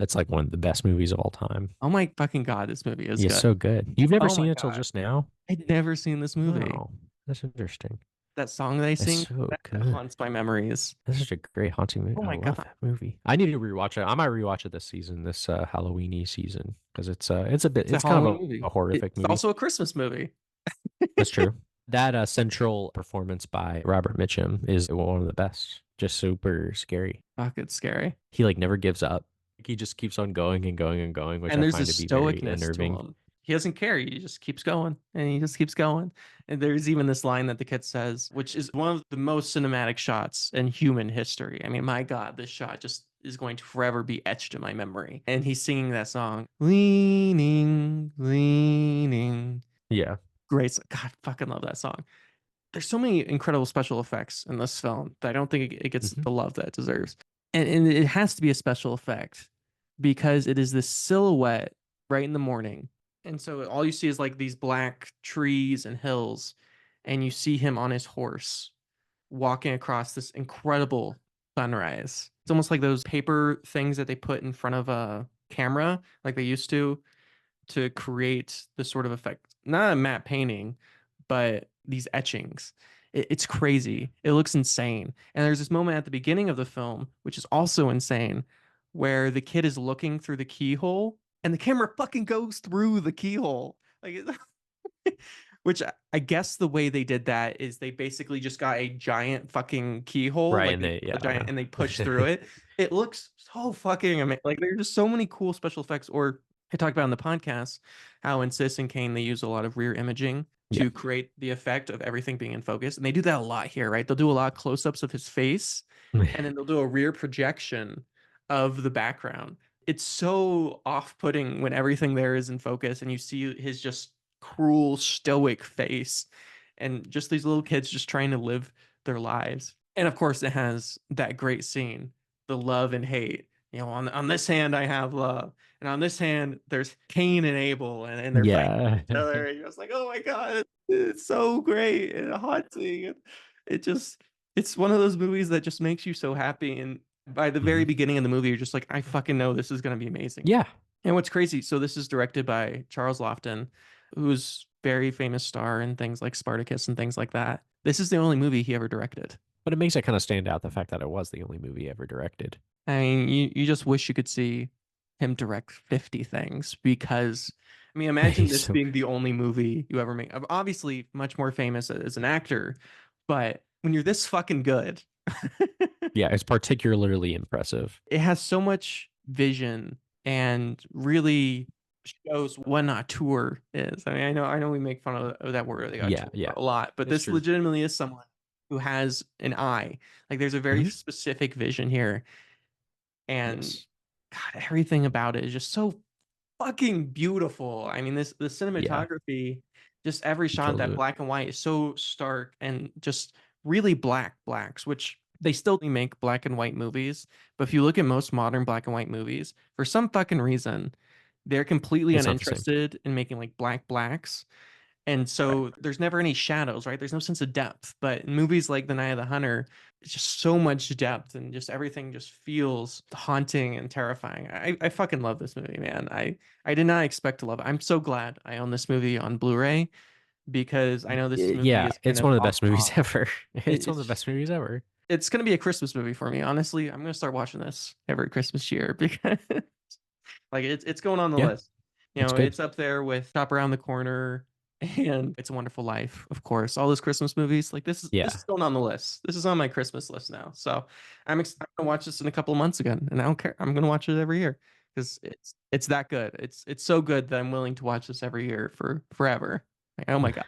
That's like one of the best movies of all time. Oh my fucking God, this movie is Yeah, good. so good. You've never Oh seen my it till God. just now? I'd never seen this movie. Oh, that's interesting. That song they It's sing, so that good. haunts my memories. That's such a great haunting movie. Oh I my love God. that movie. I need to rewatch it. I might rewatch it this season, this Halloweeny season, because it's a bit It's a it's kind Halloween of a movie. horrific It's movie. also a Christmas movie. That's true. That central performance by Robert Mitchum is one of the best. Just super scary. Fuck, it's scary. He like never gives up. He just keeps on going and going and going, which And I there's find this to be very stoicness to unnerving. him. He doesn't care. He just keeps going and he just keeps going. And there's even this line that the kid says, which is one of the most cinematic shots in human history. I mean, my God, this shot just is going to forever be etched in my memory. And he's singing that song, leaning, leaning. Yeah. Great. God, fucking love that song. There's so many incredible special effects in this film that I don't think it gets Hmm. the love that it deserves. And it has to be a special effect because it is this silhouette right in the morning. And so all you see is like these black trees and hills, and you see him on his horse walking across this incredible sunrise. It's almost like those paper things that they put in front of a camera, like they used to create this sort of effect. Not a matte painting, but these etchings. It's crazy. It looks insane. And there's this moment at the beginning of the film, which is also insane, where the kid is looking through the keyhole and the camera fucking goes through the keyhole. Like, which I guess the way they did that is they basically just got a giant fucking keyhole, Right. like And they they, a giant yeah. and they pushed through it. It looks so fucking amazing. Like there's just so many cool special effects. Or I talked about in the podcast how in Citizen Kane they use a lot of rear imaging Yeah. to create the effect of everything being in focus. And they do that a lot here, right? They'll do a lot of close-ups of his face, and then they'll do a rear projection of the background. It's so off-putting when everything there is in focus and you see his just cruel, stoic face and just these little kids just trying to live their lives. And of course, it has that great scene, the love and hate. You know, on this hand, I have love, and on this hand, there's Cain and Abel, and they're fighting Yeah. each other. And you're just like, oh my God, it's so great and haunting. And it just, it's one of those movies that just makes you so happy. And by the very Mhm. beginning of the movie, you're just like, I fucking know this is going to be amazing. Yeah. And what's crazy, so this is directed by Charles Lofton, who's very famous star in things like Spartacus and things like that. This is the only movie he ever directed. But it makes it kind of stand out the fact that it was the only movie ever directed. I mean, you just wish you could see him direct 50 things because, I mean, imagine He's this so being the only movie you ever make. Obviously, much more famous as an actor, but when you're this fucking good, yeah, it's particularly impressive. it has so much vision and really shows what an auteur is. I mean, I know we make fun of that word, the Yeah, auteur, yeah. a lot, but It's this true. legitimately is someone who has an eye. Like there's a very Mhm. specific vision here, and Yes. God, everything about it is just so fucking beautiful. I mean, this the Yeah. cinematography, just every He shot, kills that it. black and white is so stark and just really black blacks, which they still make black and white movies. But if you look at most modern black and white movies, for some fucking reason, they're completely It's not the same. uninterested in making like black blacks. And Right. so there's never any shadows, right? There's no sense of depth. But in movies like The Night of the Hunter, it's just so much depth and just everything just feels haunting and terrifying. I fucking love this movie, man. I did not expect to love it. I'm so glad I own this movie on Blu-ray because I know this movie Yeah, is kind it's of one of the off best movies top. ever. It's one of the It's best movies ever. it's gonna be a Christmas movie for me. Honestly, I'm gonna start watching this every Christmas year because like it's going on the Yeah, list. You it's know, good. it's up there with Shop Around the Corner and It's a Wonderful Life, of course. All those Christmas movies, like this Yeah. is going on the list. This is on my Christmas list now. So I'm gonna watch this in a couple of months again, and I don't care. I'm gonna watch it every year because it's that good. It's so good that I'm willing to watch this every year for forever. Like, oh my God.